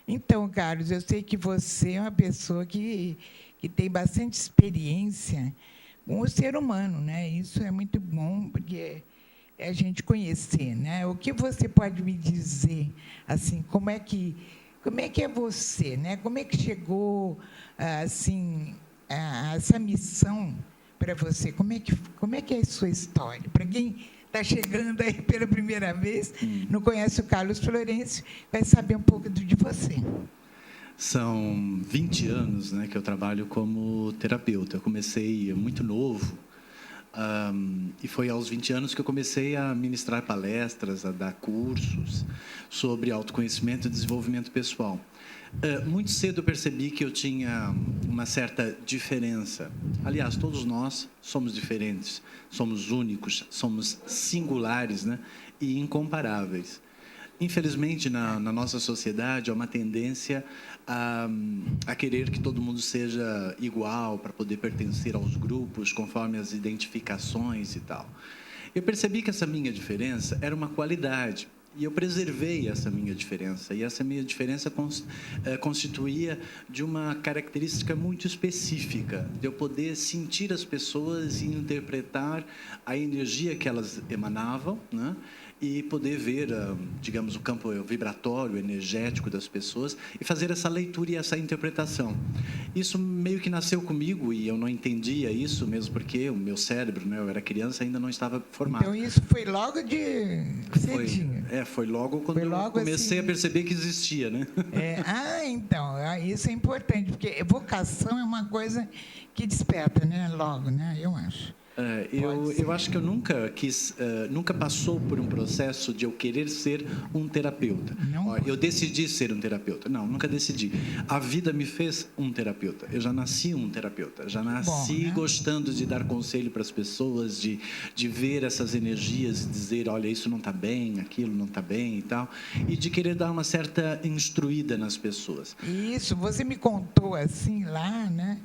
Então, Carlos, eu sei que você é uma pessoa que tem bastante experiência com o ser humano, né? Isso é muito bom, porque é a gente conhecer, né? O que você pode me dizer, assim, como é que é você, né? Como é que chegou, assim, essa missão para você? Como é que é a sua história? Para quem está chegando aí pela primeira vez, não conhece o Carlos Florencio, vai saber um pouco de você. São 20 anos, né, que eu trabalho como terapeuta. Eu comecei muito novo, e foi aos 20 anos que eu comecei a ministrar palestras, a dar cursos sobre autoconhecimento e desenvolvimento pessoal. Muito cedo eu percebi que eu tinha uma certa diferença. Aliás, todos nós somos diferentes, somos únicos, somos singulares, né, e incomparáveis. Infelizmente, na nossa sociedade, há uma tendência a querer que todo mundo seja igual para poder pertencer aos grupos conforme as identificações e tal. Eu percebi que essa minha diferença era uma qualidade e eu preservei essa minha diferença. E essa minha diferença constituía de uma característica muito específica, de eu poder sentir as pessoas e interpretar a energia que elas emanavam, né? E poder ver, digamos, o campo vibratório, energético das pessoas e fazer essa leitura e essa interpretação. Isso meio que nasceu comigo e eu não entendia isso, mesmo porque o meu cérebro, né, eu era criança, ainda não estava formado. Então, isso foi logo de cedinho? Foi logo quando eu comecei assim, a perceber que existia, né? Então, isso é importante, porque vocação é uma coisa que desperta, né, logo, né, eu acho. Eu acho que eu nunca passou por um processo de eu querer ser um terapeuta. Eu decidi ser um terapeuta. Não, nunca decidi. A vida me fez um terapeuta. Eu já nasci um terapeuta. Já nasci gostando de dar conselho para as pessoas, de ver essas energias e dizer, olha, isso não está bem, aquilo não está bem e tal. E de querer dar uma certa instruída nas pessoas. Isso, você me contou assim lá, né,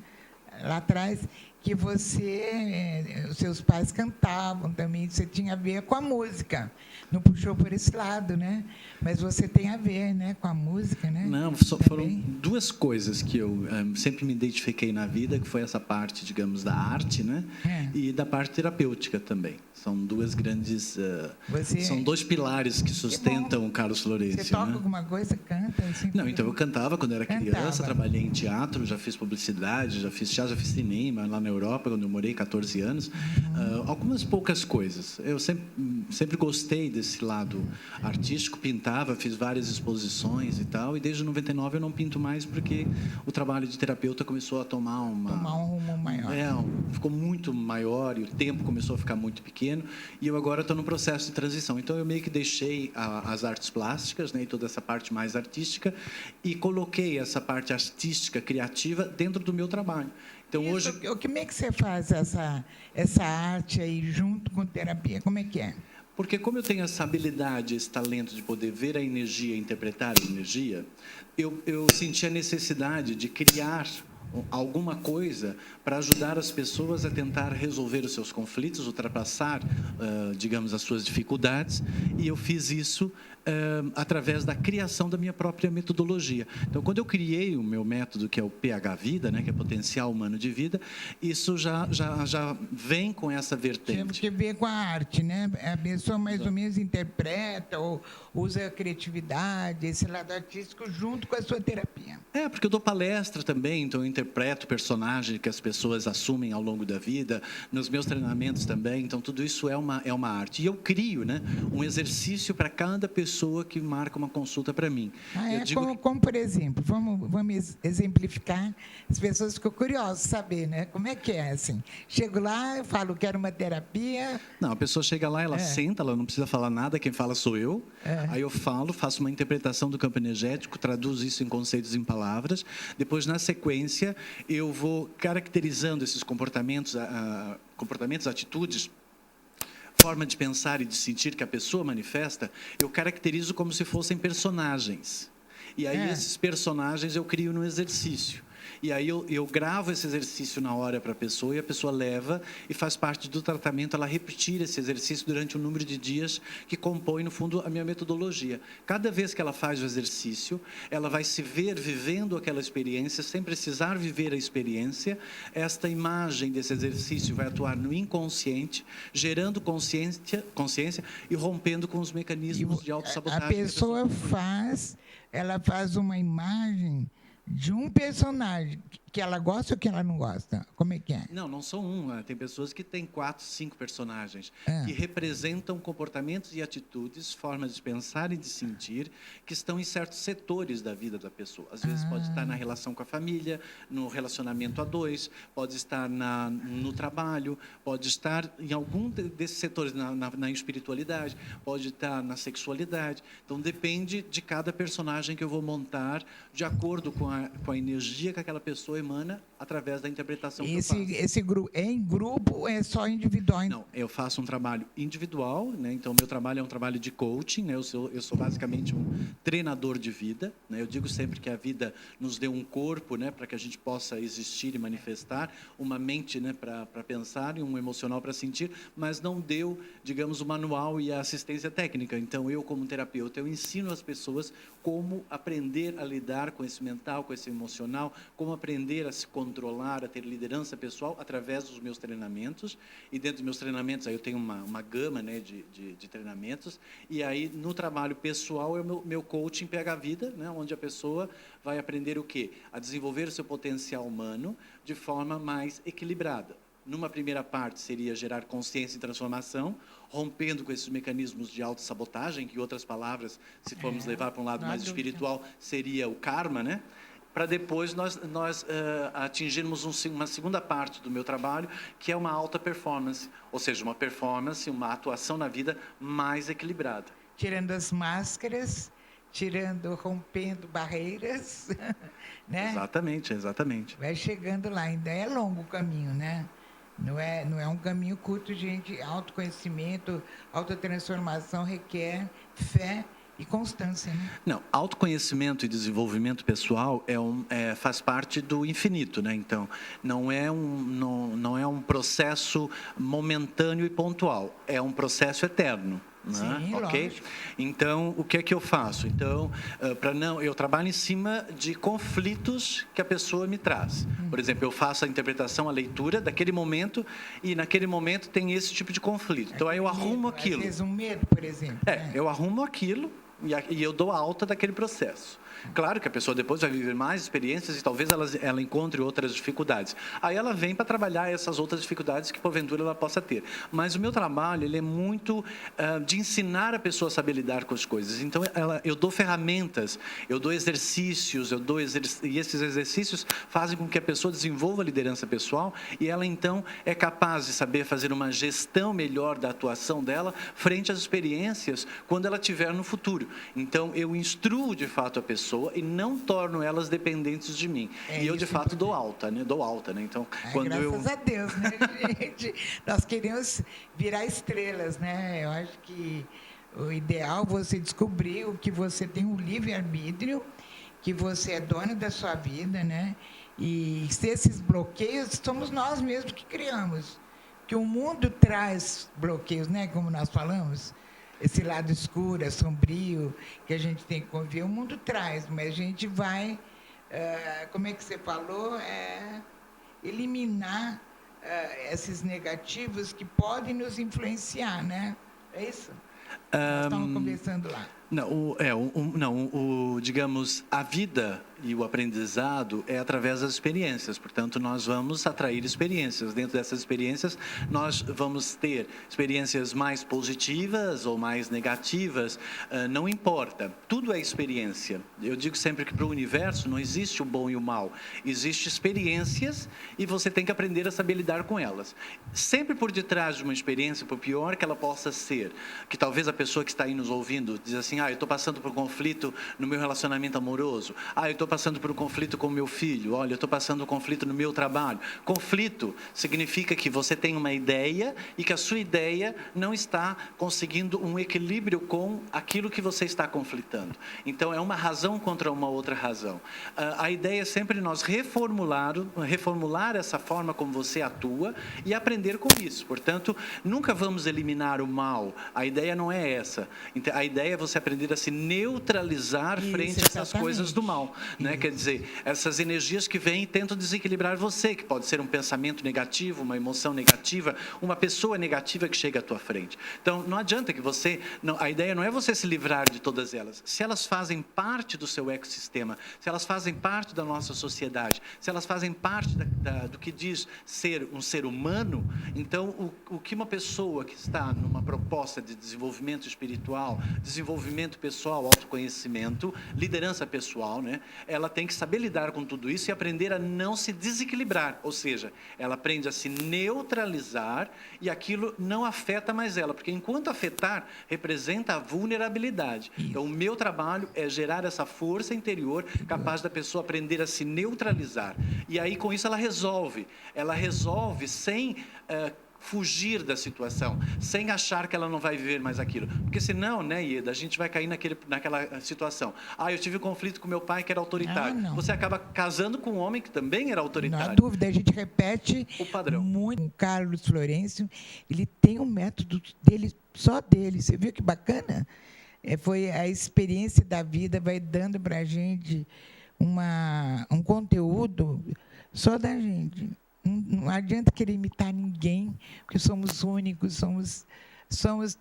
lá atrás, que os seus pais cantavam também, você tinha a ver com a música. Não puxou por esse lado, né? Mas você tem a ver, né, com a música, né? Não, foram duas coisas que eu sempre me identifiquei na vida, que foi essa parte, digamos, da arte, né? E da parte terapêutica também. São duas grandes... são dois pilares que sustentam o Carlos Florencio. Você toca alguma coisa, canta? Assim, não, então eu cantava quando era criança, trabalhei em teatro, já fiz publicidade, já fiz teatro, já fiz cinema lá na Europa, quando eu morei 14 anos. Algumas poucas coisas. Eu sempre gostei desse lado artístico, pintava, fiz várias exposições e tal, e desde 99 eu não pinto mais porque o trabalho de terapeuta começou a tomar um rumo maior. Ficou muito maior e o tempo começou a ficar muito pequeno, e eu agora estou no processo de transição. Então eu meio que deixei as artes plásticas, né, e toda essa parte mais artística, e coloquei essa parte artística, criativa, dentro do meu trabalho. Então, hoje... Como é que você faz essa arte aí junto com terapia? Como é que é? Porque como eu tenho essa habilidade, esse talento de poder ver a energia, interpretar a energia, eu senti a necessidade de criar alguma coisa para ajudar as pessoas a tentar resolver os seus conflitos, ultrapassar, digamos, as suas dificuldades, e eu fiz isso através da criação da minha própria metodologia. Então, quando eu criei o meu método, que é o PH Vida, né, que é Potencial Humano de Vida, isso já vem com essa vertente. Temos que ver com a arte, né? A pessoa mais ou menos interpreta ou usa a criatividade, esse lado artístico, junto com a sua terapia. Porque eu dou palestra também, então eu interpreto personagens que as pessoas assumem ao longo da vida, nos meus treinamentos também, então tudo isso é uma arte. E eu crio, né, um exercício para cada pessoa que marca uma consulta para mim. Como, por exemplo, vamos exemplificar, as pessoas ficam curiosas de saber, né? Como é que é, assim? Chego lá, eu falo, quero uma terapia... Não, a pessoa chega lá, ela senta, ela não precisa falar nada, quem fala sou eu. Aí eu falo, faço uma interpretação do campo energético, traduzo isso em conceitos, em palavras. Depois, na sequência, eu vou caracterizando esses comportamentos, atitudes, forma de pensar e de sentir que a pessoa manifesta, eu caracterizo como se fossem personagens. E aí esses personagens eu crio no exercício. E aí eu gravo esse exercício na hora para a pessoa, e a pessoa leva, e faz parte do tratamento ela repetir esse exercício durante o número de dias que compõe, no fundo, a minha metodologia. Cada vez que ela faz o exercício, ela vai se ver vivendo aquela experiência, sem precisar viver a experiência. Esta imagem desse exercício vai atuar no inconsciente, gerando consciência e rompendo com os mecanismos de autossabotagem. A pessoa ela faz uma imagem de um personagem que ela gosta ou que ela não gosta? Como é que é? Não são um. Tem pessoas que têm 4, 5 personagens que representam comportamentos e atitudes, formas de pensar e de sentir, que estão em certos setores da vida da pessoa. Às vezes pode estar na relação com a família, no relacionamento a dois, pode estar no trabalho, pode estar em algum desses setores, na espiritualidade, pode estar na sexualidade. Então, depende de cada personagem que eu vou montar, de acordo com a energia que aquela pessoa emana através da interpretação que eu faço. Esse grupo é em grupo ou é só individual? Não, eu faço um trabalho individual, né? Então, meu trabalho é um trabalho de coaching, né? Eu sou basicamente um treinador de vida, né? Eu digo sempre que a vida nos deu um corpo, né? Para que a gente possa existir e manifestar, uma mente, né? Para pensar e um emocional para sentir, mas não deu, digamos, o manual e a assistência técnica. Então, eu, como terapeuta, eu ensino as pessoas como aprender a lidar com esse mental, com esse emocional, como aprender a se controlar, a ter liderança pessoal através dos meus treinamentos. E dentro dos meus treinamentos, aí eu tenho uma gama, né, de treinamentos. E aí, no trabalho pessoal, é o meu coaching pega a vida, né, onde a pessoa vai aprender o quê? A desenvolver o seu potencial humano de forma mais equilibrada. Numa primeira parte, seria gerar consciência e transformação, rompendo com esses mecanismos de autossabotagem, que, em outras palavras, se formos levar para um lado mais espiritual, seria o karma, né? Para depois nós atingirmos uma segunda parte do meu trabalho, que é uma alta performance, ou seja, uma performance, uma atuação na vida mais equilibrada. Tirando as máscaras, rompendo barreiras, né? Exatamente. Vai chegando lá, ainda é longo o caminho, né? Não é um caminho curto, gente. Autoconhecimento, autotransformação requer fé e constância, né? Não, autoconhecimento e desenvolvimento pessoal faz parte do infinito, né? Então, não é um processo momentâneo e pontual, é um processo eterno. Sim, ok? Lógico. Então, o que é que eu faço? Então, eu trabalho em cima de conflitos que a pessoa me traz. Por exemplo, eu faço a interpretação, a leitura daquele momento, e naquele momento tem esse tipo de conflito. Então, aí eu arrumo aquilo. Às vezes um medo, por exemplo. Eu arrumo aquilo e eu dou alta daquele processo. Claro que a pessoa depois vai viver mais experiências e talvez ela encontre outras dificuldades. Aí ela vem para trabalhar essas outras dificuldades que porventura ela possa ter. Mas o meu trabalho ele é muito de ensinar a pessoa a saber lidar com as coisas. Então eu dou ferramentas, eu dou exercícios, e esses exercícios fazem com que a pessoa desenvolva a liderança pessoal e ela então é capaz de saber fazer uma gestão melhor da atuação dela frente às experiências quando ela tiver no futuro. Então eu instruo de fato a pessoa e não torno elas dependentes de mim. E eu, de fato, dou alta, né? Então, graças a Deus, né, gente? Nós queremos virar estrelas, né? Eu acho que o ideal é você descobrir que você tem um livre-arbítrio, que você é dono da sua vida, né? E se esses bloqueios, somos nós mesmos que criamos. Que o mundo traz bloqueios, né? Como nós falamos. Esse lado escuro, sombrio, que a gente tem que conviver, o mundo traz, mas a gente vai, como é que você falou, eliminar esses negativos que podem nos influenciar, né? É isso? Nós estamos conversando lá. Digamos, a vida e o aprendizado é através das experiências. Portanto, nós vamos atrair experiências. Dentro dessas experiências, nós vamos ter experiências mais positivas ou mais negativas. Não importa. Tudo é experiência. Eu digo sempre que para o universo não existe o bom e o mal. Existem experiências e você tem que aprender a saber lidar com elas. Sempre por detrás de uma experiência, por pior que ela possa ser, que talvez a pessoa que está aí nos ouvindo diz assim, assim, eu estou passando por um conflito no meu relacionamento amoroso. Eu estou passando por um conflito com o meu filho. Olha, eu estou passando por um conflito no meu trabalho. Conflito significa que você tem uma ideia e que a sua ideia não está conseguindo um equilíbrio com aquilo que você está conflitando. Então, é uma razão contra uma outra razão. A ideia é sempre nós reformular essa forma como você atua e aprender com isso. Portanto, nunca vamos eliminar o mal. A ideia não é essa. A ideia é você aprender a se neutralizar frente a essas coisas do mal, né? Quer dizer, essas energias que vêm e tentam desequilibrar você, que pode ser um pensamento negativo, uma emoção negativa, uma pessoa negativa que chega à tua frente. Então, não adianta que a ideia não é você se livrar de todas elas. Se elas fazem parte do seu ecossistema, se elas fazem parte da nossa sociedade, se elas fazem parte do que diz ser um ser humano, então o que uma pessoa que está numa proposta de desenvolvimento espiritual, desenvolvimento pessoal, autoconhecimento, liderança pessoal, né? Ela tem que saber lidar com tudo isso e aprender a não se desequilibrar, ou seja, ela aprende a se neutralizar e aquilo não afeta mais ela, porque enquanto afetar, representa a vulnerabilidade. Então, o meu trabalho é gerar essa força interior capaz da pessoa aprender a se neutralizar. E aí, com isso, ela resolve sem fugir da situação, sem achar que ela não vai viver mais aquilo. Porque senão, né, Ieda, a gente vai cair naquela situação. Eu tive um conflito com meu pai que era autoritário. Você acaba casando com um homem que também era autoritário. Não há dúvida, a gente repete o padrão. Muito. O Carlos Florencio, ele tem um método dele, só dele. Você viu que bacana? Foi a experiência da vida, vai dando para a gente um conteúdo só da gente. Não adianta querer imitar ninguém, porque somos únicos,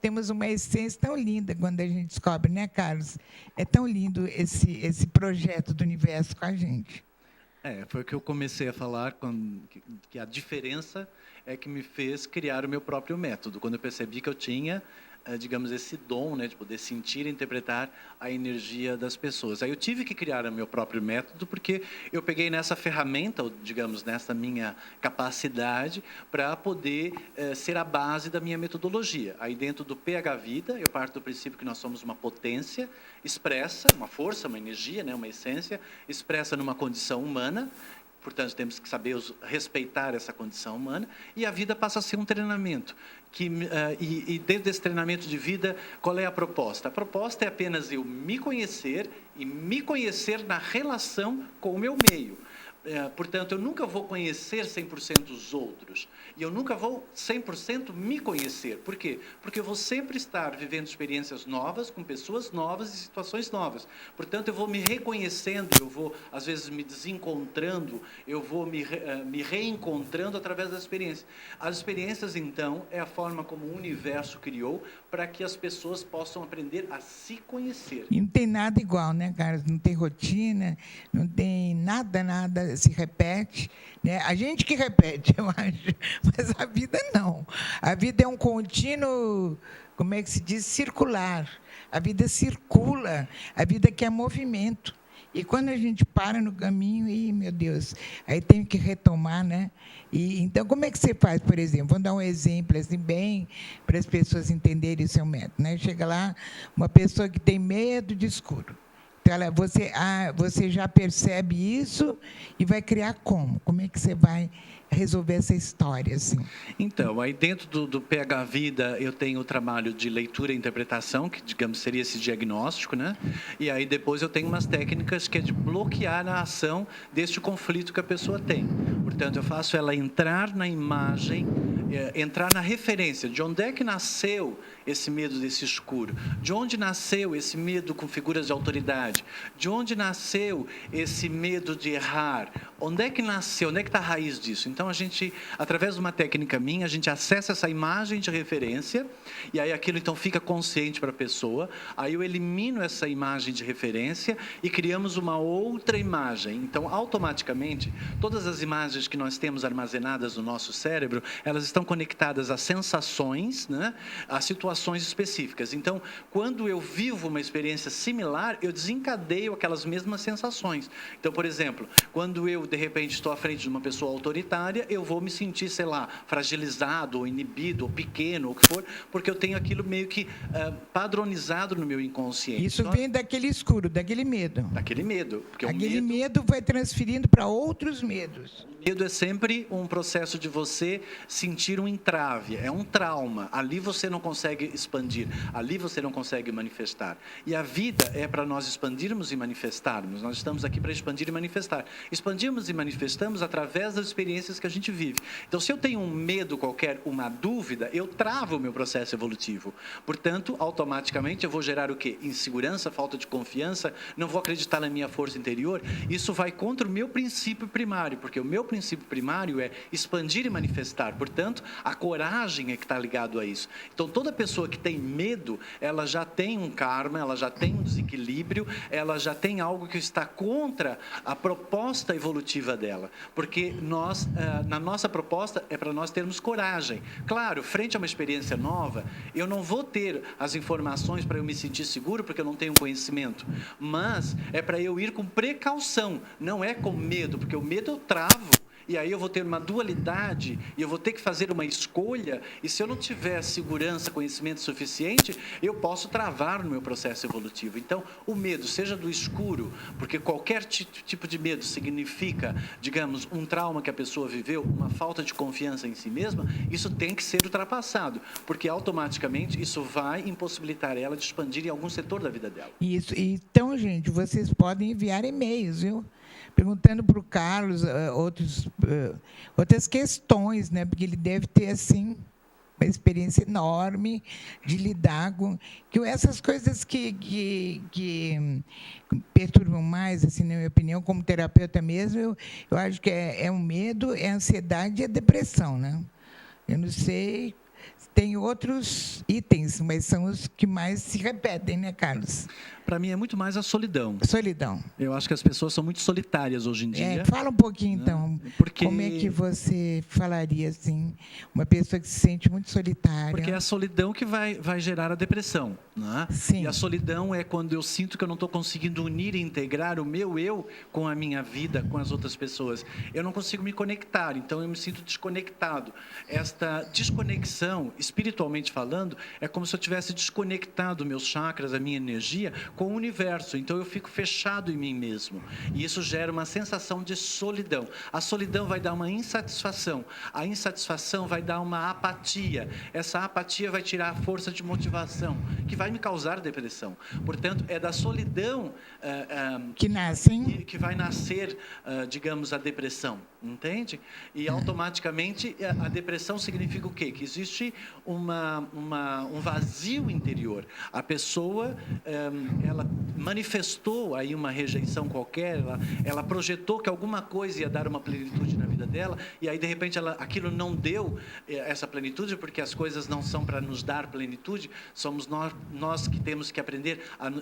temos uma essência tão linda quando a gente descobre, né, Carlos? É tão lindo esse projeto do universo com a gente. Foi o que eu comecei a falar, que a diferença é que me fez criar o meu próprio método, quando eu percebi que eu tinha, digamos, esse dom, né, de poder sentir e interpretar a energia das pessoas. Aí eu tive que criar o meu próprio método, porque eu peguei nessa ferramenta, ou, digamos, nessa minha capacidade, para poder ser a base da minha metodologia. Aí dentro do PH Vida, eu parto do princípio que nós somos uma potência expressa, uma força, uma energia, né, uma essência, expressa numa condição humana. Portanto, temos que saber respeitar essa condição humana, e a vida passa a ser um treinamento. E dentro desse treinamento de vida, qual é a proposta? A proposta é apenas eu me conhecer e me conhecer na relação com o meu meio. Portanto, eu nunca vou conhecer 100% os outros. E eu nunca vou 100% me conhecer. Por quê? Porque eu vou sempre estar vivendo experiências novas, com pessoas novas e situações novas. Portanto, eu vou me reconhecendo, eu vou, às vezes, me desencontrando, eu vou me reencontrando através das experiências. As experiências, então, é a forma como o universo criou para que as pessoas possam aprender a se conhecer. E não tem nada igual, né, Carlos? Não tem rotina, não tem nada se repete, né? A gente que repete, eu acho, mas a vida não. A vida é um contínuo, como é que se diz, circular. A vida circula, a vida quer movimento. E quando a gente para no caminho, meu Deus, aí tem que retomar, né? Então, como é que você faz, por exemplo? Vou dar um exemplo, assim, bem para as pessoas entenderem o seu método, né? Chega lá, uma pessoa que tem medo de escuro. Você já percebe isso e vai criar como? Como é que você vai resolver essa história, assim? Então, aí dentro do PH Vida, eu tenho o trabalho de leitura e interpretação, que, digamos, seria esse diagnóstico, né? E aí depois eu tenho umas técnicas que é de bloquear a ação deste conflito que a pessoa tem. Portanto, eu faço ela entrar na imagem, entrar na referência, de onde é que nasceu esse medo desse escuro, de onde nasceu esse medo com figuras de autoridade, de onde nasceu esse medo de errar, onde é que nasceu, onde é que está a raiz disso. Então, a gente, através de uma técnica minha, a gente acessa essa imagem de referência, e aí aquilo então fica consciente para a pessoa, aí eu elimino essa imagem de referência e criamos uma outra imagem. Então, automaticamente, todas as imagens que nós temos armazenadas no nosso cérebro, elas estão estão conectadas a sensações, né, a situações específicas. Então, quando eu vivo uma experiência similar, eu desencadeio aquelas mesmas sensações. Então, por exemplo, quando eu, de repente, estou à frente de uma pessoa autoritária, eu vou me sentir, sei lá, fragilizado, ou inibido, ou pequeno, ou o que for, porque eu tenho aquilo meio que padronizado no meu inconsciente. Isso vem daquele escuro, daquele medo. Daquele medo. Porque aquele medo vai transferindo para outros medos. Medo é sempre um processo de você sentir um entrave, é um trauma. Ali você não consegue expandir, ali você não consegue manifestar. E a vida é para nós expandirmos e manifestarmos. Nós estamos aqui para expandir e manifestar. Expandimos e manifestamos através das experiências que a gente vive. Então, se eu tenho um medo qualquer, uma dúvida, eu travo o meu processo evolutivo. Portanto, automaticamente eu vou gerar o quê? Insegurança, falta de confiança, não vou acreditar na minha força interior. Isso vai contra o meu princípio primário, porque o meu princípio primário é expandir e manifestar. Portanto, a coragem é que está ligado a isso. Então, toda pessoa que tem medo, ela já tem um karma, ela já tem um desequilíbrio, ela já tem algo que está contra a proposta evolutiva dela. Porque nós, na nossa proposta, é para nós termos coragem. Claro, frente a uma experiência nova, eu não vou ter as informações para eu me sentir seguro, porque eu não tenho conhecimento. Mas é para eu ir com precaução, não é com medo, porque o medo eu travo. E aí eu vou ter uma dualidade, e eu vou ter que fazer uma escolha, e se eu não tiver segurança, conhecimento suficiente, eu posso travar no meu processo evolutivo. Então, o medo, seja do escuro, porque qualquer tipo de medo significa, digamos, um trauma que a pessoa viveu, uma falta de confiança em si mesma, isso tem que ser ultrapassado, porque automaticamente isso vai impossibilitar ela de expandir em algum setor da vida dela. Isso. Então, gente, vocês podem enviar e-mails, viu? Perguntando para o Carlos outras questões, né? Porque ele deve ter, assim, uma experiência enorme de lidar com essas coisas que perturbam mais, assim, na minha opinião, como terapeuta mesmo, eu acho que é o medo, é a ansiedade e a depressão, né? Eu não sei, tem outros itens, mas são os que mais se repetem, né, Carlos? Para mim é muito mais a solidão. Solidão. Eu acho que as pessoas são muito solitárias hoje em dia. Fala um pouquinho, então, porque... como é que você falaria, assim, uma pessoa que se sente muito solitária? Porque é a solidão que vai gerar a depressão, né? Sim. E a solidão é quando eu sinto que eu não estou conseguindo unir e integrar o meu eu com a minha vida, com as outras pessoas. Eu não consigo me conectar, então eu me sinto desconectado. Esta desconexão, espiritualmente falando, é como se eu tivesse desconectado meus chakras, a minha energia, com o universo. Então eu fico fechado em mim mesmo. E isso gera uma sensação de solidão. A solidão vai dar uma insatisfação. A insatisfação vai dar uma apatia. Essa apatia vai tirar a força de motivação, que vai me causar depressão. Portanto, é da solidão que vai nascer, digamos, a depressão. Entende? E automaticamente a depressão significa o quê? Que existe um vazio interior. A pessoa, ela manifestou aí uma rejeição qualquer, ela projetou que alguma coisa ia dar uma plenitude na vida dela, e aí de repente aquilo não deu essa plenitude, porque as coisas não são para nos dar plenitude, somos nós que temos que aprender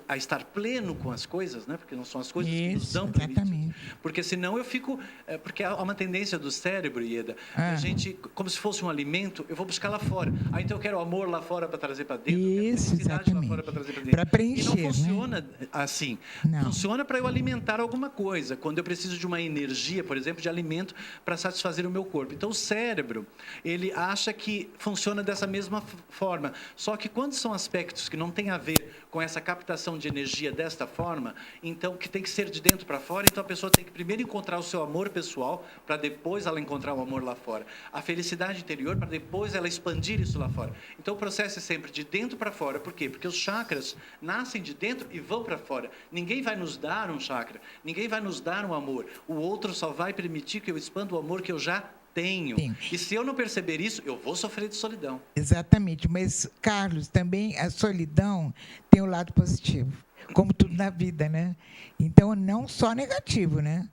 a estar pleno com as coisas, né? Porque não são as coisas que nos dão plenitude. Porque senão eu fico... porque há uma tendência do cérebro, Ieda, a gente, como se fosse um alimento, eu vou buscar lá fora. Aí então eu quero amor lá fora para trazer para dentro, eu quero felicidade lá fora para trazer para dentro. Para preencher, e não funciona assim. Não. Funciona para eu alimentar alguma coisa, quando eu preciso de uma energia, por exemplo, de alimento para satisfazer o meu corpo. Então o cérebro, ele acha que funciona dessa mesma forma. Só que quando são aspectos que não têm a ver com essa captação de energia desta forma, então que tem que ser de dentro para fora, então a pessoa tem que primeiro encontrar o seu amor pessoal, para depois ela encontrar o amor lá fora. A felicidade interior, para depois ela expandir isso lá fora. Então o processo é sempre de dentro para fora. Por quê? Porque os chakras nascem de dentro e vão para fora. Ninguém vai nos dar um chakra, ninguém vai nos dar um amor. O outro só vai permitir que eu expanda o amor que eu já tenho. E se eu não perceber isso, eu vou sofrer de solidão. Exatamente. Mas, Carlos, também a solidão tem o lado positivo, como tudo na vida, né? Então, não só negativo, né?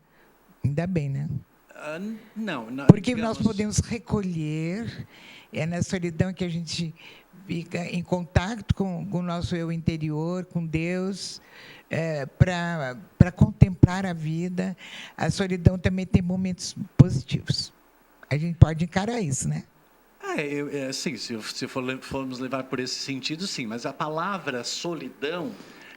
Ainda bem, né? Não. Porque nós podemos recolher, é na solidão que a gente fica em contato com o nosso eu interior, com Deus, para contemplar a vida. A solidão também tem momentos positivos. A gente pode encarar isso, né? Sim, se formos levar por esse sentido, sim. Mas a palavra solidão,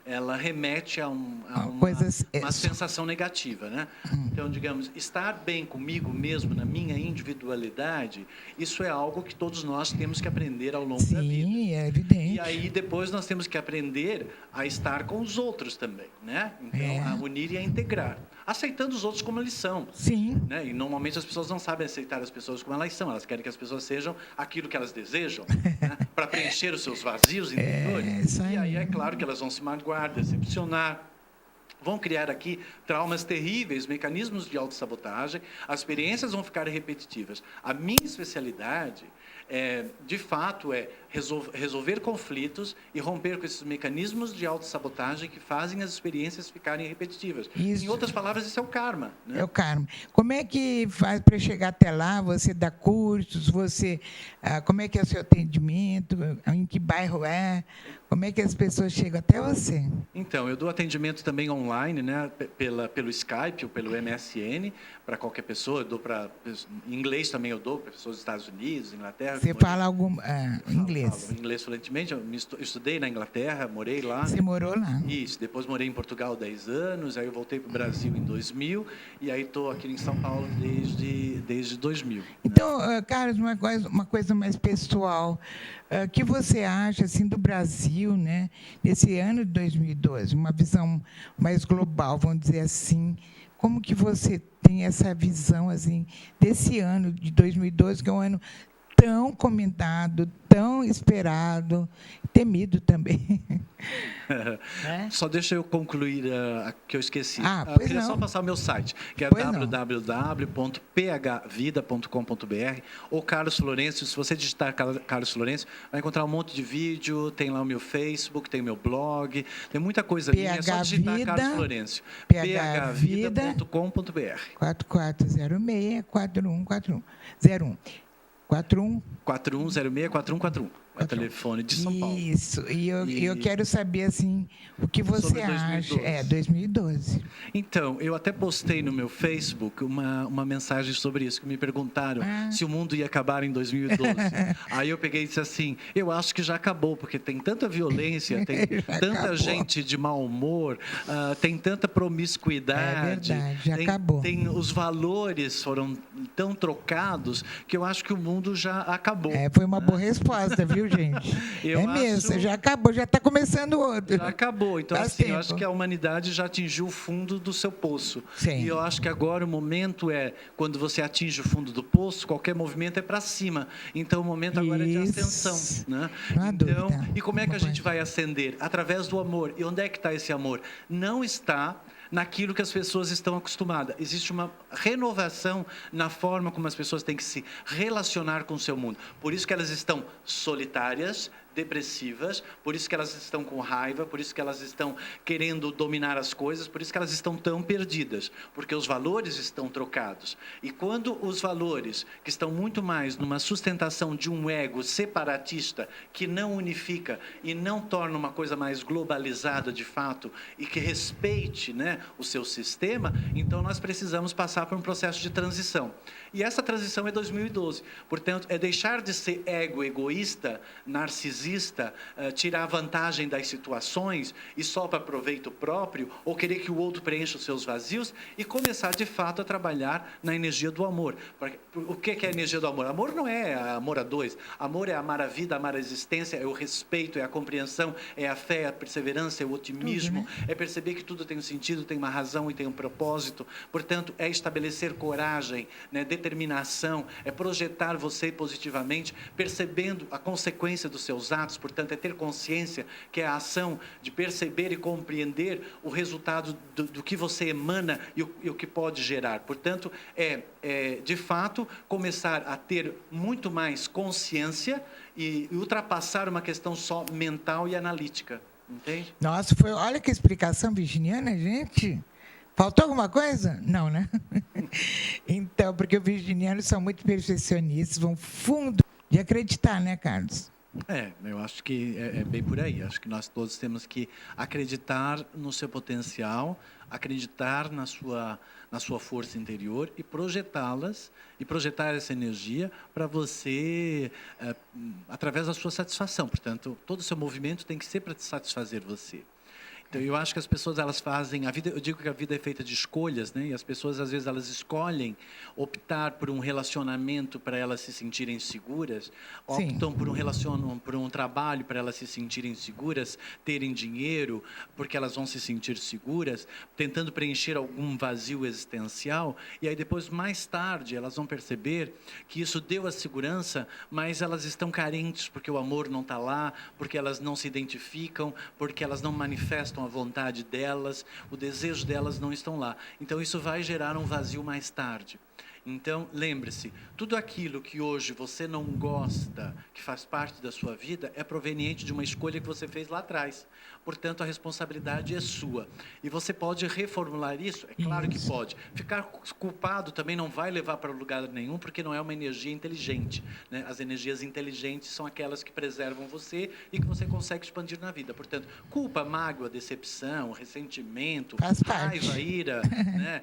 ela remete a uma sensação negativa, né? Então, digamos, estar bem comigo mesmo, na minha individualidade, isso é algo que todos nós temos que aprender ao longo da vida. Sim, é evidente. E aí, depois, nós temos que aprender a estar com os outros também, né? Então, a unir e a integrar. Aceitando os outros como eles são. Sim. Né? E, normalmente, as pessoas não sabem aceitar as pessoas como elas são. Elas querem que as pessoas sejam aquilo que elas desejam, né? Para preencher os seus vazios interiores. E aí, é claro que elas vão se magoar, decepcionar. Vão criar aqui traumas terríveis, mecanismos de autossabotagem, as experiências vão ficar repetitivas. A minha especialidade, de fato, é resolver conflitos e romper com esses mecanismos de autossabotagem que fazem as experiências ficarem repetitivas. Isso. Em outras palavras, isso é o karma. Né? É o karma. Como é que faz para chegar até lá? Você dá cursos? Como é que é o seu atendimento? Em que bairro é? Como é que as pessoas chegam até você? Então, eu dou atendimento também online, né, pelo Skype ou pelo MSN, para qualquer pessoa. Eu dou em inglês também eu dou para pessoas dos Estados Unidos, Inglaterra. Você fala inglês? Falo inglês fluentemente. Eu estudei na Inglaterra, morei lá. Você morou lá? Isso. Depois morei em Portugal 10 anos, aí eu voltei para o Brasil em 2000, e aí estou aqui em São Paulo desde 2000. Então, Carlos, uma coisa mais pessoal. O que você acha assim, do Brasil, né, nesse ano de 2012? Uma visão mais global, vamos dizer assim. Como que você tem essa visão assim, desse ano de 2012, que é um ano tão comentado, tão esperado, temido também? Só deixa eu concluir que eu esqueci. Pois queria não. só passar o meu site, que é www.phvida.com.br ou Carlos Florencio. Se você digitar Carlos Florencio, vai encontrar um monte de vídeo, tem lá o meu Facebook, tem o meu blog, tem muita coisa minha, é só digitar Carlos Florencio. phvida.com.br 4406-4141. 4106-4141. É o telefone de São Paulo. Isso. E eu quero saber assim, o que você acha. 2012. Então, eu até postei no meu Facebook uma mensagem sobre isso, que me perguntaram se o mundo ia acabar em 2012. Aí eu peguei e disse assim, eu acho que já acabou, porque tem tanta violência, tem tanta gente de mau humor, tem tanta promiscuidade. É verdade, já acabou. Os valores foram tão trocados que eu acho que o mundo já acabou. Foi uma boa resposta, viu, gente? Mesmo, já acabou, já está começando outro. Já acabou. Então, assim, eu acho que a humanidade já atingiu o fundo do seu poço. Sim. E eu acho que agora o momento quando você atinge o fundo do poço, qualquer movimento é para cima. Então, o momento agora é de ascensão. Né? Então, e como é que a gente vai ascender? Através do amor. E onde é que está esse amor? Não está naquilo que as pessoas estão acostumadas. Existe uma renovação na forma como as pessoas têm que se relacionar com o seu mundo. Por isso que elas estão solitárias, depressivas, por isso que elas estão com raiva, por isso que elas estão querendo dominar as coisas, por isso que elas estão tão perdidas, porque os valores estão trocados. E quando os valores, que estão muito mais numa sustentação de um ego separatista, que não unifica e não torna uma coisa mais globalizada de fato, e que respeite, né, o seu sistema, então nós precisamos passar por um processo de transição. E essa transição é 2012. Portanto, é deixar de ser egoísta, narcisista, tirar vantagem das situações e só para proveito próprio, ou querer que o outro preencha os seus vazios, e começar, de fato, a trabalhar na energia do amor. O que é a energia do amor? Amor não é amor a dois. Amor é amar a vida, amar a existência, é o respeito, é a compreensão, é a fé, é a perseverança, é o otimismo, tudo, né? É perceber que tudo tem um sentido, tem uma razão e tem um propósito. Portanto, é estabelecer coragem, né, determinação, é projetar você positivamente, percebendo a consequência dos seus atos. Portanto, é ter consciência, que é a ação de perceber e compreender o resultado do que você emana e o que pode gerar. Portanto, de fato, começar a ter muito mais consciência e ultrapassar uma questão só mental e analítica. Entende? Nossa, olha que explicação virginiana, gente. Faltou alguma coisa? Não, né? Então, porque os virginianos são muito perfeccionistas, vão fundo de acreditar, né, Carlos? Eu acho que é bem por aí. Acho que nós todos temos que acreditar no seu potencial, acreditar na sua força interior e projetá-las, e projetar essa energia para você, através da sua satisfação. Portanto, todo o seu movimento tem que ser para satisfazer você. Então, eu acho que as pessoas, elas fazem a vida. Eu digo que a vida é feita de escolhas, né? E as pessoas, às vezes, elas escolhem optar por um relacionamento para elas se sentirem seguras, Sim. optam por um trabalho para elas se sentirem seguras, terem dinheiro, porque elas vão se sentir seguras, tentando preencher algum vazio existencial. E aí, depois, mais tarde, elas vão perceber que isso deu a segurança, mas elas estão carentes porque o amor não está lá, porque elas não se identificam, porque elas não manifestam a vontade delas, o desejo delas não estão lá. Então, isso vai gerar um vazio mais tarde. Então, lembre-se, tudo aquilo que hoje você não gosta, que faz parte da sua vida, é proveniente de uma escolha que você fez lá atrás. Portanto, a responsabilidade é sua. E você pode reformular isso? É claro que pode. Ficar culpado também não vai levar para lugar nenhum, porque não é uma energia inteligente, né? As energias inteligentes são aquelas que preservam você e que você consegue expandir na vida. Portanto, culpa, mágoa, decepção, ressentimento, raiva, ira, né?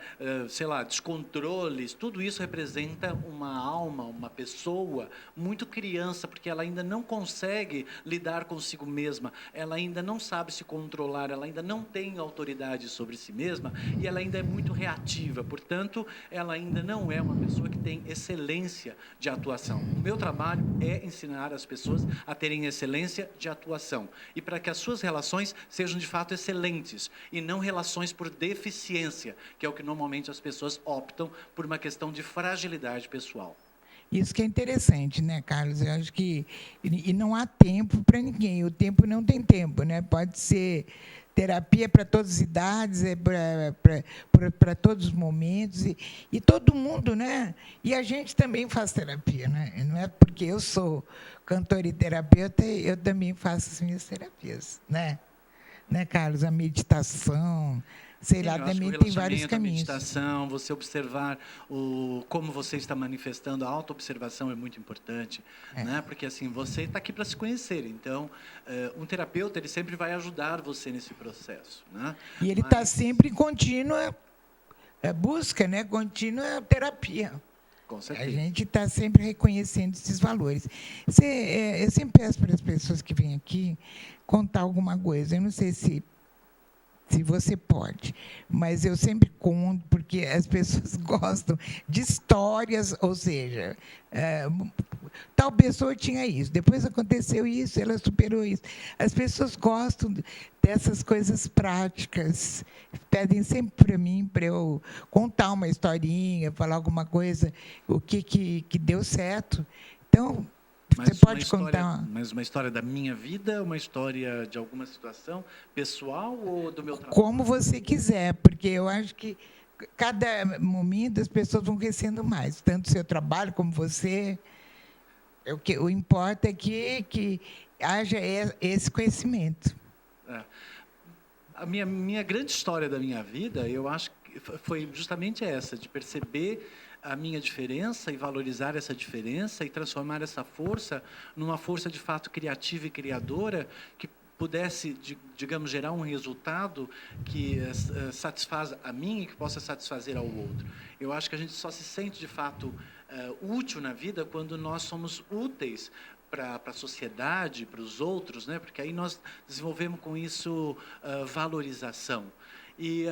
Sei lá, descontroles, tudo isso representa uma alma, uma pessoa muito criança, porque ela ainda não consegue lidar consigo mesma, ela ainda não sabe se controlar, ela ainda não tem autoridade sobre si mesma e ela ainda é muito reativa. Portanto, ela ainda não é uma pessoa que tem excelência de atuação. O meu trabalho é ensinar as pessoas a terem excelência de atuação e para que as suas relações sejam de fato excelentes e não relações por deficiência, que é o que normalmente as pessoas optam por uma questão de fragilidade pessoal. Isso que é interessante, né, Carlos? Eu acho que e não há tempo para ninguém. O tempo não tem tempo, né? Pode ser terapia para todas as idades, para todos os momentos e todo mundo, né? E a gente também faz terapia, né? Não é porque eu sou cantora e terapeuta, eu também faço as minhas terapias, né? Né, Carlos? A meditação, sei lá, também tem vários caminhos. A meditação, você observar como você está manifestando, a autoobservação é muito importante, né? Porque assim, você está aqui para se conhecer, então um terapeuta, ele sempre vai ajudar você nesse processo, né? E ele está sempre em contínua busca, né? Contínua terapia. Com certeza. A gente está sempre reconhecendo esses valores. Eu sempre peço para as pessoas que vêm aqui contar alguma coisa. Eu não sei se você pode, mas eu sempre conto, porque as pessoas gostam de histórias, ou seja, tal pessoa tinha isso, depois aconteceu isso, ela superou isso. As pessoas gostam dessas coisas práticas, pedem sempre para mim, para eu contar uma historinha, falar alguma coisa, o que deu certo. Então, você pode contar. Mas uma história da minha vida, uma história de alguma situação pessoal ou do meu trabalho? Como você quiser, porque eu acho que cada momento as pessoas vão crescendo mais, tanto o seu trabalho como você. O importa é que haja esse conhecimento. A minha grande história da minha vida, eu acho que foi justamente essa, de perceber a minha diferença e valorizar essa diferença e transformar essa força numa força de fato criativa e criadora que pudesse, digamos, gerar um resultado que satisfaz a mim e que possa satisfazer ao outro. Eu acho que a gente só se sente de fato útil na vida quando nós somos úteis para a sociedade, para os outros, né? Porque aí nós desenvolvemos com isso valorização. E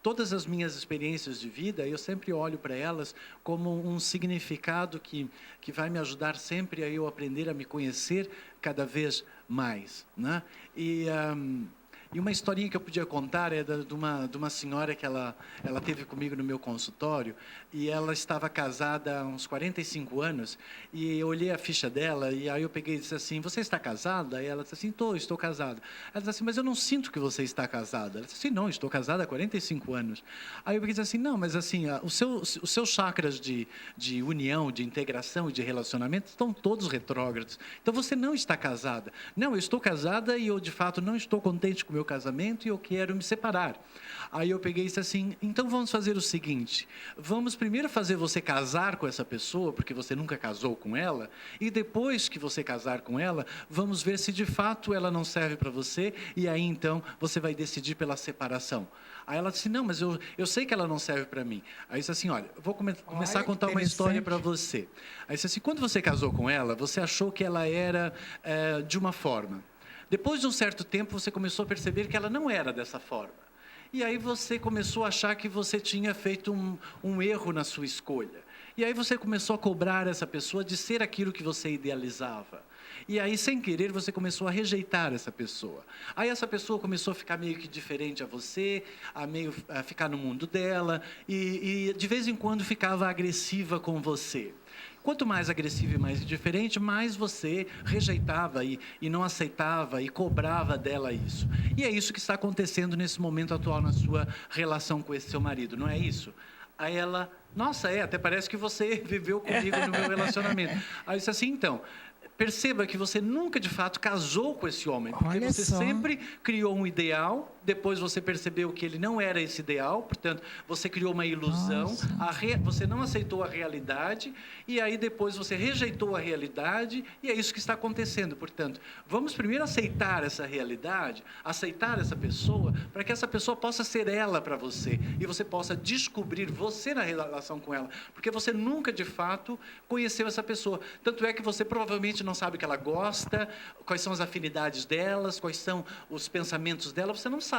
todas as minhas experiências de vida, eu sempre olho para elas como um significado que vai me ajudar sempre a eu aprender a me conhecer cada vez mais, né? E uma historinha que eu podia contar é de uma senhora que ela teve comigo no meu consultório, e ela estava casada há uns 45 anos, e eu olhei a ficha dela, e aí eu peguei e disse assim, você está casada? E ela disse assim, estou casada. Ela disse assim, mas eu não sinto que você está casada. Ela disse assim, não, estou casada há 45 anos. Aí eu peguei e disse assim, não, mas assim, os seus chakras de união, de integração e de relacionamento estão todos retrógrados. Então você não está casada. Não, eu estou casada e eu de fato não estou contente com o meu meu casamento e eu quero me separar. Aí eu peguei e disse assim, então vamos fazer o seguinte, vamos primeiro fazer você casar com essa pessoa, porque você nunca casou com ela, e depois que você casar com ela, vamos ver se de fato ela não serve para você, e aí então você vai decidir pela separação. Aí ela disse, não, mas eu sei que ela não serve para mim. Aí disse assim, olha, eu vou começar a contar uma história para você. Aí disse assim, quando você casou com ela, você achou que ela era de uma forma. Depois de um certo tempo, você começou a perceber que ela não era dessa forma. E aí você começou a achar que você tinha feito um erro na sua escolha. E aí você começou a cobrar essa pessoa de ser aquilo que você idealizava. E aí, sem querer, você começou a rejeitar essa pessoa. Aí essa pessoa começou a ficar meio que diferente a você, a ficar no mundo dela, e de vez em quando ficava agressiva com você. Quanto mais agressivo e mais indiferente, mais você rejeitava e não aceitava e cobrava dela isso. E é isso que está acontecendo nesse momento atual na sua relação com esse seu marido, não é isso? Aí ela, nossa, até parece que você viveu comigo no meu relacionamento. Aí eu disse assim, então, perceba que você nunca de fato casou com esse homem, porque Olha você só. sempre criou um ideal, depois você percebeu que ele não era esse ideal, portanto, você criou uma ilusão, você não aceitou a realidade, e aí depois você rejeitou a realidade, e é isso que está acontecendo. Portanto, vamos primeiro aceitar essa realidade, aceitar essa pessoa, para que essa pessoa possa ser ela para você, e você possa descobrir você na relação com ela, porque você nunca de fato conheceu essa pessoa. Tanto é que você provavelmente não sabe o que ela gosta, quais são as afinidades delas, quais são os pensamentos dela, você não sabe.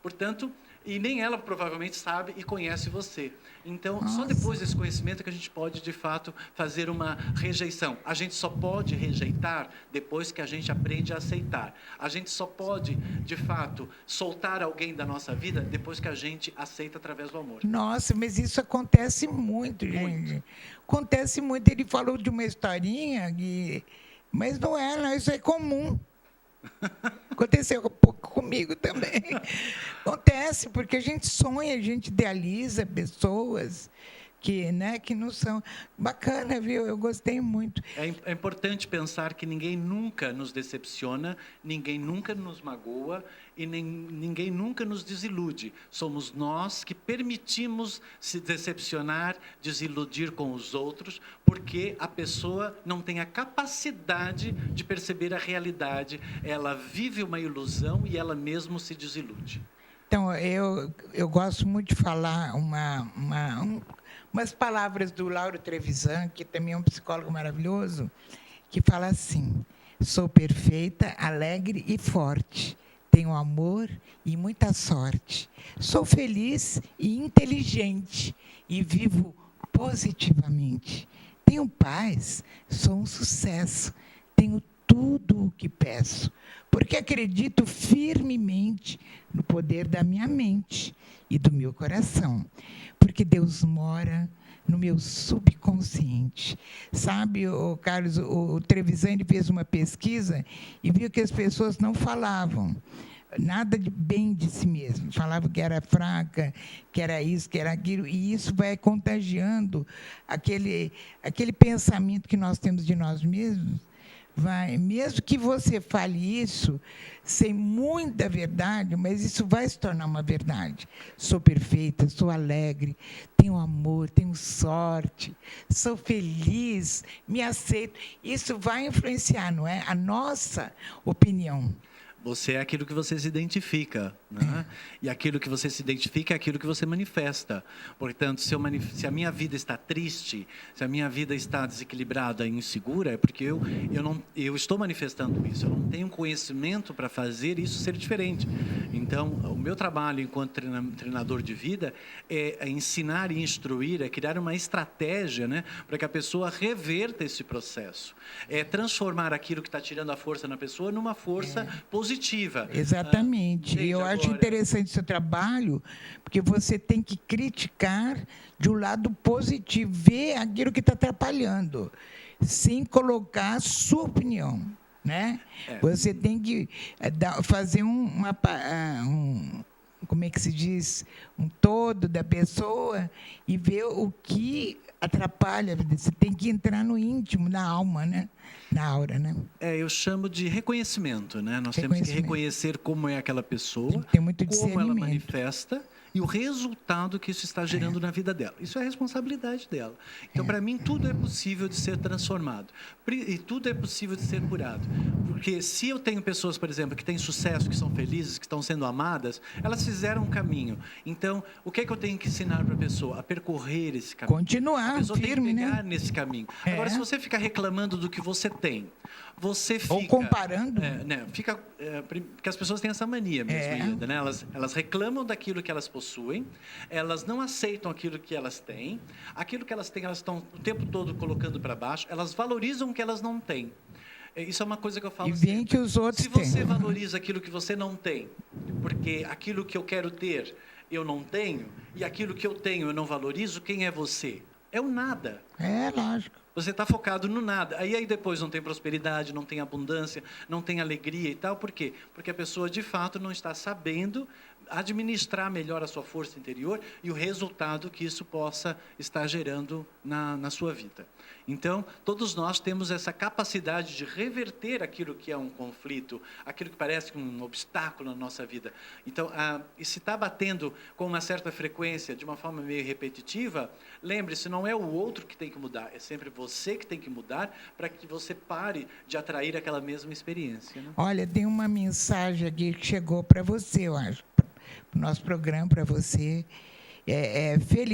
Portanto, e nem ela provavelmente sabe e conhece você. Então, só depois desse conhecimento que a gente pode, de fato, fazer uma rejeição. A gente só pode rejeitar depois que a gente aprende a aceitar. A gente só pode, de fato, soltar alguém da nossa vida depois que a gente aceita através do amor. Nossa, mas isso acontece muito, gente. Acontece muito. Ele falou de uma historinha, mas não é, não, isso é comum. Aconteceu um pouco comigo também. Acontece, porque a gente sonha, a gente idealiza pessoas que não são. Bacana, viu? Eu gostei muito. É importante pensar que ninguém nunca nos decepciona, ninguém nunca nos magoa e ninguém nunca nos desilude. Somos nós que permitimos se decepcionar, desiludir com os outros, porque a pessoa não tem a capacidade de perceber a realidade. Ela vive uma ilusão e ela mesma se desilude. Então, eu gosto muito de falar umas palavras do Lauro Trevisan, que também é um psicólogo maravilhoso, que fala assim: sou perfeita, alegre e forte, tenho amor e muita sorte, sou feliz e inteligente e vivo positivamente, tenho paz, sou um sucesso, tenho tudo o que peço, porque acredito firmemente no poder da minha mente e do meu coração, porque Deus mora no meu subconsciente. Sabe, Carlos, o Trevisan ele fez uma pesquisa e viu que as pessoas não falavam nada de bem de si mesmo, falavam que era fraca, que era isso, que era aquilo, e isso vai contagiando aquele pensamento que nós temos de nós mesmos. Mesmo que você fale isso sem muita verdade, mas isso vai se tornar uma verdade. Sou perfeita, sou alegre, tenho amor, tenho sorte, sou feliz, me aceito. Isso vai influenciar, não é? A nossa opinião. Você é aquilo que você se identifica, né? E aquilo que você se identifica é aquilo que você manifesta. Portanto, se a minha vida está triste, se a minha vida está desequilibrada e insegura, é porque eu estou manifestando isso. Eu não tenho conhecimento para fazer isso ser diferente. Então, o meu trabalho enquanto treinador de vida é ensinar e instruir, é criar uma estratégia, né, para que a pessoa reverta esse processo. É transformar aquilo que está tirando a força na pessoa numa força positiva. Exatamente. Eu acho interessante o seu trabalho, porque você tem que criticar de um lado positivo, ver aquilo que está atrapalhando, sem colocar a sua opinião, né? Você tem que fazer como é que se diz, um todo da pessoa e ver o que atrapalha. Você tem que entrar no íntimo, na alma, né? Na aura, né? Eu chamo de reconhecimento, né? Nós temos que reconhecer como é aquela pessoa, tem que ter muito como ela manifesta e o resultado que isso está gerando na vida dela. Isso é a responsabilidade dela. Então, para mim, tudo é possível de ser transformado. E tudo é possível de ser curado. Porque se eu tenho pessoas, por exemplo, que têm sucesso, que são felizes, que estão sendo amadas, elas fizeram um caminho. Então, o que é que eu tenho que ensinar para a pessoa? A percorrer esse caminho. Continuar, a pessoa firme, tem que pegar né? nesse caminho. Agora, se você ficar reclamando do que você tem, você fica... Ou comparando. Porque as pessoas têm essa mania mesmo, Ieda, né? Elas reclamam daquilo que elas possuem, elas não aceitam aquilo que elas têm, aquilo que elas têm, elas estão o tempo todo colocando para baixo, elas valorizam o que elas não têm. Isso é uma coisa que eu falo sempre. E vem que os outros Se você valoriza aquilo que você não tem, porque aquilo que eu quero ter, eu não tenho, e aquilo que eu tenho eu não valorizo, quem é você? É o nada. Lógico. Você está focado no nada. Aí depois não tem prosperidade, não tem abundância, não tem alegria e tal. Por quê? Porque a pessoa, de fato, não está sabendo administrar melhor a sua força interior e o resultado que isso possa estar gerando na sua vida. Então, todos nós temos essa capacidade de reverter aquilo que é um conflito, aquilo que parece um obstáculo na nossa vida. Então, e se está batendo com uma certa frequência, de uma forma meio repetitiva, lembre-se, não é o outro que tem que mudar, é sempre você que tem que mudar para que você pare de atrair aquela mesma experiência. Né? Olha, tem uma mensagem aqui que chegou para você, eu acho, para o nosso programa, para você. Felicidade.